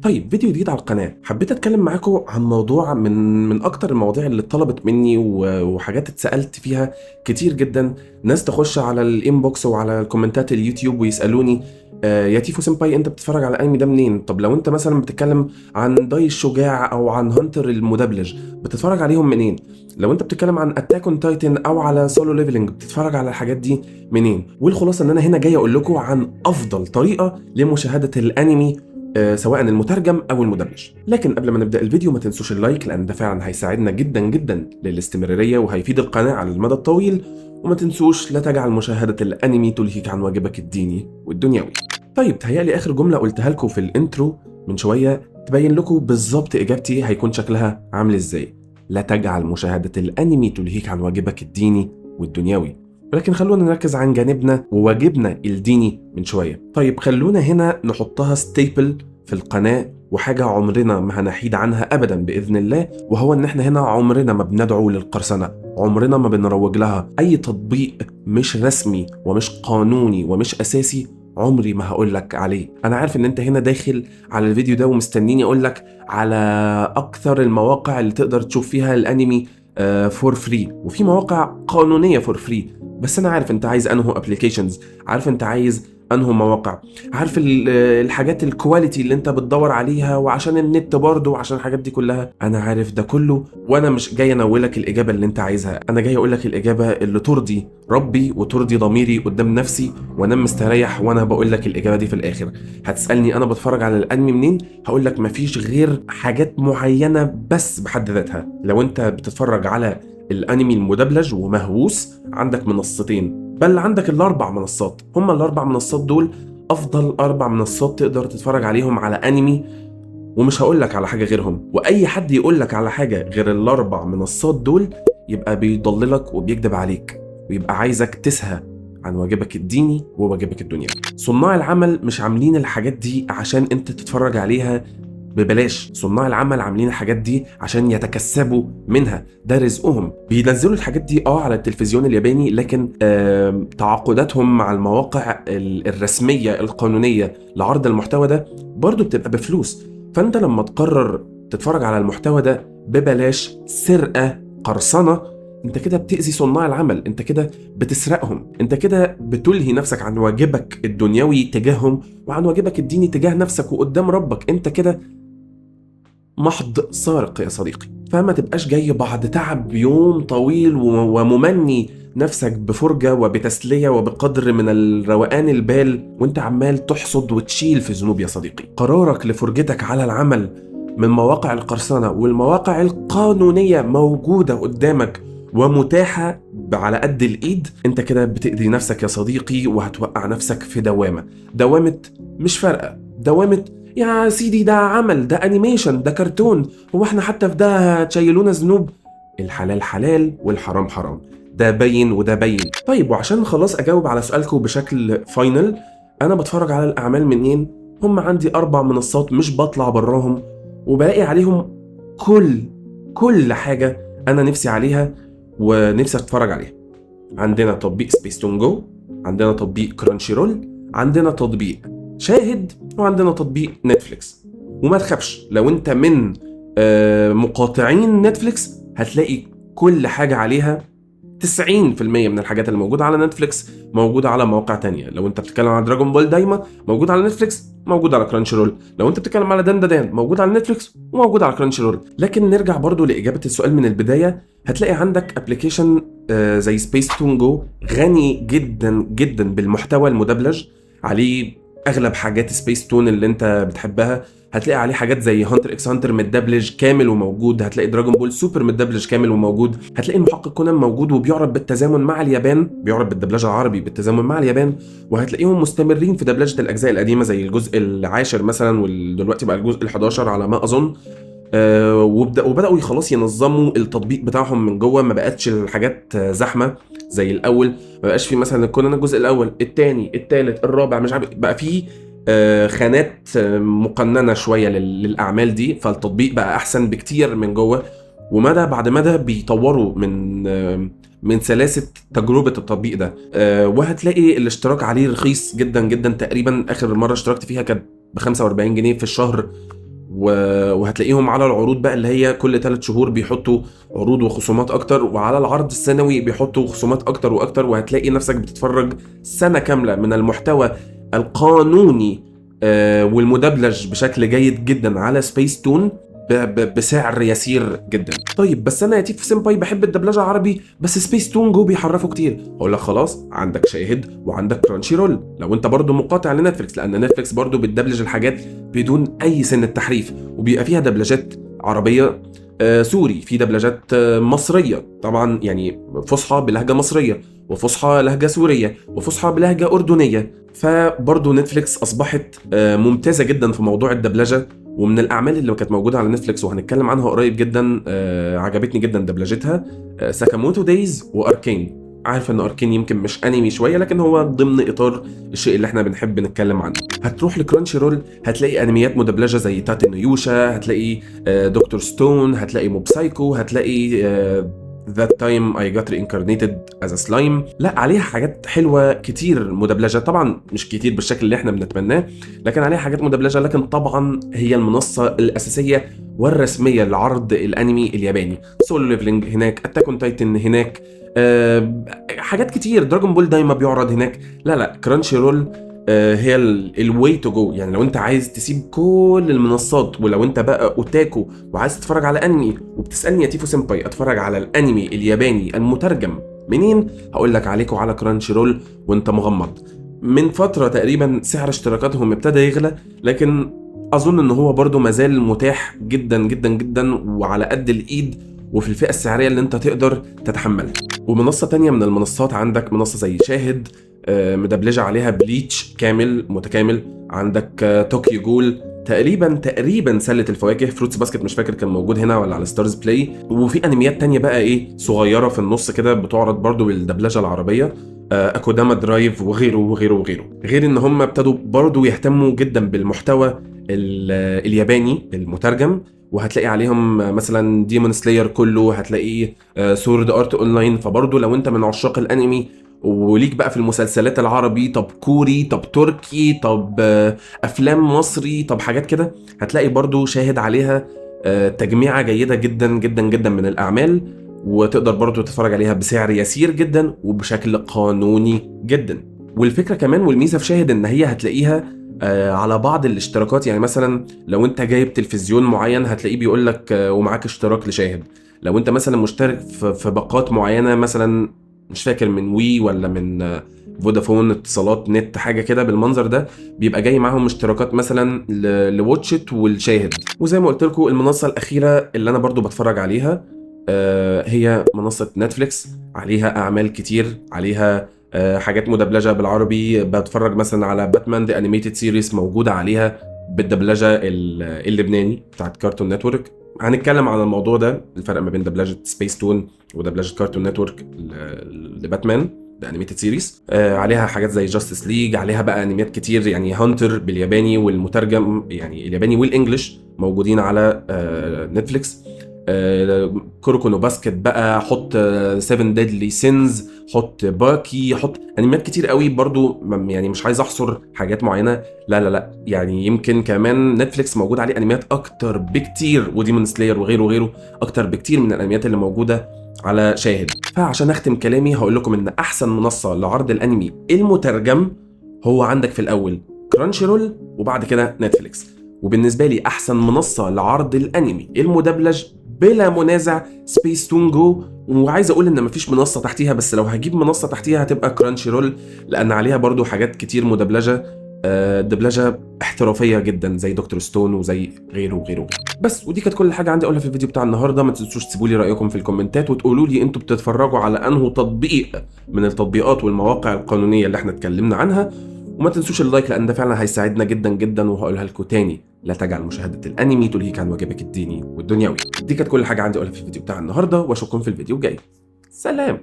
طيب فيديو جديد على القناة، حبيت اتكلم معاكم عن موضوع من اكتر المواضيع اللي اتطلبت مني وحاجات اتسألت فيها كتير جدا. ناس تخش على الانبوكس وعلى الكومنتات اليوتيوب ويسألوني يا تيفو سمباي انت بتتفرج على الانمي ده منين؟ طب لو انت مثلا بتتكلم عن داي الشجاع او عن هانتر المدبلج بتتفرج عليهم منين؟ لو انت بتتكلم عن اتاك اون تايتن او على سولو ليفلنج بتتفرج على الحاجات دي منين؟ والخلاصه ان انا هنا جاي اقول لكم عن افضل طريقه لمشاهده الانمي سواء المترجم او المدبلج. لكن قبل ما نبدا الفيديو ما تنسوش اللايك لان ده فعلا هيساعدنا جدا جدا للاستمراريه وهيفيد القناه على المدى الطويل. وما تنسوش لا تجعل مشاهده الانمي تلهيك عن واجبك الديني والدنيوي. طيب تهيألي اخر جمله قلتها لكم في الانترو من شويه تبين لكم بالظبط اجابتي هيكون شكلها عامل ازاي. لا تجعل مشاهده الانمي تلهيك عن واجبك الديني والدنيوي. ولكن خلونا نركز عن جانبنا وواجبنا الديني من شوية. طيب خلونا هنا نحطها ستيبل في القناة وحاجة عمرنا ما هنحيد عنها أبدا بإذن الله، وهو إن إحنا هنا عمرنا ما بندعو للقرصنة، عمرنا ما بنروج لها. أي تطبيق مش رسمي ومش قانوني ومش أساسي عمري ما هقولك عليه. أنا عارف إن أنت هنا داخل على الفيديو ده ومستنيني أقولك على أكثر المواقع اللي تقدر تشوف فيها الأنمي فور فري، وفي مواقع قانونية فور فري. بس انا عارف انت عايز انه ابليكيشنز، عارف انت عايز انه مواقع، عارف الحاجات الكواليتي اللي انت بتدور عليها، وعشان النت برضه وعشان الحاجات دي كلها. انا عارف ده كله وانا مش جاي انولك الاجابه اللي انت عايزها. انا جاي اقول لك الاجابه اللي ترضي ربي وترضي ضميري قدام نفسي وانام مستريح وانا بقول لك الاجابه دي في الاخر. هتسالني انا بتفرج على الانمي منين؟ هقول لك مفيش غير حاجات معينه بس بحد ذاتها. لو انت بتتفرج على الانمي المدبلج ومهووس عندك منصتين، بل عندك الاربع منصات. هما الاربع منصات دول افضل 4 منصات تقدر تتفرج عليهم على انمي، ومش هقولك على حاجه غيرهم. واي حد يقولك على حاجه غير الاربع منصات دول يبقى بيضللك وبيكذب عليك ويبقى عايزك تسهى عن واجبك الديني وواجبك الدنيوي. صناع العمل مش عاملين الحاجات دي عشان انت تتفرج عليها ببلاش. صناع العمل عاملين الحاجات دي عشان يتكسبوا منها، ده رزقهم. بينزلوا الحاجات دي على التلفزيون الياباني، لكن تعاقداتهم مع المواقع الرسمية القانونية لعرض المحتوى ده برضو بتبقى بفلوس. فانت لما تقرر تتفرج على المحتوى ده ببلاش، سرقة، قرصنة، انت كده بتأذي صناع العمل، انت كده بتسرقهم، انت كده بتلهي نفسك عن واجبك الدنيوي تجاههم وعن واجبك الديني تجاه نفسك وقدام ربك. انت كده محض سارق يا صديقي. فما تبقاش جاي بعد تعب يوم طويل وممني نفسك بفرجة وبتسلية وبقدر من الروقان البال وانت عمال تحصد وتشيل في ذنوب يا صديقي. قرارك لفرجتك على العمل من مواقع القرصنة والمواقع القانونية موجودة قدامك ومتاحة على قد الإيد، انت كده بتأذي نفسك يا صديقي وهتوقع نفسك في دوامة مش فارقة، دوامة يا سيدي ده عمل، ده انيميشن، ده كرتون، هو احنا حتى في ده هتشيلونا ذنوب؟ الحلال حلال والحرام حرام، ده باين وده باين. طيب وعشان خلاص اجاوب على سؤالكم بشكل فاينل، انا بتفرج على الاعمال منين؟ هم عندي 4 منصات مش بطلع براهم وبلاقي عليهم كل حاجة انا نفسي عليها ونفسي اتفرج عليها. عندنا تطبيق سبيس تون جو، عندنا تطبيق كرانشي رول، عندنا تطبيق شاهد، وعندنا تطبيق نتفليكس. وما تخافش لو انت من مقاطعين نتفليكس هتلاقي كل حاجة عليها. 90% من الحاجات اللي موجودة على نتفليكس موجودة على مواقع تانية. لو انت بتتكلم على دراجون بول دايما موجود على نتفليكس، موجود على كرانشي رول. لو انت بتتكلم على دان موجود على نتفليكس وموجود على كرانشي رول. لكن نرجع برضو لإجابة السؤال من البداية، هتلاقي عندك ابليكيشن زي سبيس تون جو غني جدا جدا بالمحتوى المدبلج، عليه اغلب حاجات سبيس تون اللي انت بتحبها. هتلاقي عليه حاجات زي هانتر اكس هانتر متدبلج كامل وموجود، هتلاقي دراجون بول سوبر متدبلج كامل وموجود، هتلاقي المحقق كونان موجود وبيعرض بالتزامن مع اليابان، بيعرض بالدبلجه العربي بالتزامن مع اليابان، وهتلاقيهم مستمرين في دبلجه الاجزاء القديمه زي الجزء العاشر مثلا، ودلوقتي بقى الجزء ال11 على ما اظن. وبداوا خلاص ينظموا التطبيق بتاعهم من جوه، ما بقتش الحاجات زحمه زي الاول. ما بقاش في مثلا كونان الجزء الاول الثاني الثالث الرابع مش عارف، بقى في خانات مقننه شويه للاعمال دي، فالتطبيق بقى احسن بكتير من جوه. ومدى بعد مدى بيطوروا من سلاسه تجربه التطبيق ده. وهتلاقي الاشتراك عليه رخيص جدا جدا، تقريبا اخر مره اشتركت فيها كانت ب 45 جنيه في الشهر، وهتلاقيهم على العروض بقى اللي هي كل 3 شهور بيحطوا عروض وخصومات اكتر، وعلى العرض السنوي بيحطوا خصومات اكتر واكتر، وهتلاقي نفسك بتتفرج سنة كاملة من المحتوى القانوني والمدبلج بشكل جيد جدا على سبيس تون بسعر يسير جدا. طيب بس انا يا تيف سمباي بحب الدبلجه عربي، بس سبيس تون جو بيحرفوا كتير. اقول لك خلاص، عندك شاهد وعندك كرانشي رول لو انت برضو مقاطع لنتفليكس، لان نتفليكس برضو بتدبلج الحاجات بدون اي سن التحريف، وبيبقى فيها دبلجات عربيه سوري، في دبلجات مصريه طبعا، يعني فصحى بلهجه مصريه، وفصحى لهجه سوريه، وفصحى بلهجه اردنيه. فبرضو نتفليكس اصبحت ممتازه جدا في موضوع الدبلجه. ومن الاعمال اللي كانت موجوده على نتفليكس وهنتكلم عنها قريب جدا عجبتني جدا دبلجتها ساكاموتو دايز واركين. عارف ان اركين يمكن مش انمي شويه، لكن هو ضمن اطار الشيء اللي احنا بنحب نتكلم عنه. هتروح لكرانشي رول هتلاقي انميات مدبلجه زي تاتي نيوشا، هتلاقي دكتور ستون، هتلاقي موب سايكو، هتلاقي That time I got reincarnated as a slime. لا، عليها حاجات حلوة كتير مدبلجة، طبعا مش كتير بالشكل اللي احنا بنتمناه، لكن عليها حاجات مدبلجة. لكن طبعا هي المنصة الأساسية والرسمية لعرض الأنمي الياباني. سولو ليفلينج هناك، أتاك أون تايتن هناك، حاجات كتير، دراجون بول دايما بيعرض هناك. لا كرانشي رول هي الواي تو جو. يعني لو انت عايز تسيب كل المنصات، ولو انت بقى اوتاكو وعايز تتفرج على انمي، وبتسالني يا تيفو سمباي اتفرج على الانمي الياباني المترجم منين، هقول لك عليكم على كرانشي رول وانت مغمض. من فتره تقريبا سعر اشتراكاتهم ابتدى يغلى، لكن اظن ان هو برضو مازال متاح جدا جدا جدا وعلى قد الايد، وفي الفئه السعريه اللي انت تقدر تتحملها. ومنصه تانية من المنصات، عندك منصه زي شاهد مدبلجه عليها بليتش كامل متكامل، عندك طوكيو جول، تقريبا سله الفواكه، فروتس باسكت مش فاكر كان موجود هنا ولا على ستارز بلاي. وفي انميات تانية بقى ايه صغيره في النص كده بتعرض برضو بالدبلجه العربيه، اكوداما درايف وغيره وغيره وغيره. غير ان هم ابتدوا برضو يهتموا جدا بالمحتوى الياباني المترجم، وهتلاقي عليهم مثلا ديمون سلاير كله، هتلاقي سورد ارت اونلاين. فبرضو لو انت من عشاق الانمي وليك بقى في المسلسلات العربي، طب كوري، طب تركي، طب افلام مصري، طب حاجات كده، هتلاقي برضو شاهد عليها تجميعة جيدة جدا جدا جدا من الاعمال، وتقدر برضو تتفرج عليها بسعر يسير جدا وبشكل قانوني جدا. والفكرة كمان والميزة في شاهد ان هي هتلاقيها على بعض الاشتراكات. يعني مثلا لو انت جايب تلفزيون معين هتلاقيه بيقول لك ومعاك اشتراك لشاهد. لو انت مثلا مشترك في باقات معينة، مثلا مش فاكر من وي ولا من فودافون اتصالات نت، حاجه كده بالمنظر ده، بيبقى جاي معاهم اشتراكات مثلا لواتشت والشاهد. وزي ما قلت لكم المنصه الاخيره اللي انا برضو بتفرج عليها هي منصه نتفليكس. عليها اعمال كتير، عليها حاجات مدبلجه بالعربي. بتفرج مثلا على باتمان ذا انيميتد سيريز، موجوده عليها بالدبلجه اللبناني بتاعت كارتون نتورك. هنتكلم عن الموضوع ده، الفرق ما بين دبلجه سبيس تون ودبلجه كارتون نتورك لباتمان ده انيميتد سيريز. عليها حاجات زي جاستس ليج، عليها بقى انميات كتير، يعني هانتر بالياباني والمترجم، يعني الياباني والانجليش موجودين على نتفليكس. كوروكو نو باسكت بقى، حط 7 ديدلي سينز، حط باكي، حط انميات كتير قوي برضو. يعني مش عايز احصر حاجات معينه، لا يعني يمكن كمان نتفليكس موجود عليه انميات اكتر بكتير، وديمون سلاير وغيره وغيره اكتر بكتير من الانميات اللي موجوده على شاهد. فعشان اختم كلامي هقول لكم ان احسن منصه لعرض الانمي المترجم هو عندك في الاول كرانشي رول، وبعد كده نتفليكس. وبالنسبه لي احسن منصه لعرض الانمي المدبلج بلا منازع سبيس تون جو. وعايز اقول ان مفيش منصه تحتيها، بس لو هجيب منصه تحتيها هتبقى كرانشي رول، لان عليها برضو حاجات كتير مدبلجه، دبلجه احترافيه جدا زي دكتور ستون وزي غيره وغيره. بس ودي كانت كل حاجه عندي اقولها في الفيديو بتاع النهارده. ما تنسوش تسيبوا لي رايكم في الكومنتات، وتقولوا لي انتوا بتتفرجوا على انه تطبيق من التطبيقات والمواقع القانونيه اللي احنا اتكلمنا عنها. وما تنسوش اللايك، لان ده فعلا هيساعدنا جدا جدا. وهقولها لكم تاني، لا تجعل مشاهده الانمي تلهيك عن واجبك الديني والدنيوي. دي كانت كل حاجه عندي اقولها في الفيديو بتاع النهارده، واشوفكم في الفيديو الجاي. سلام.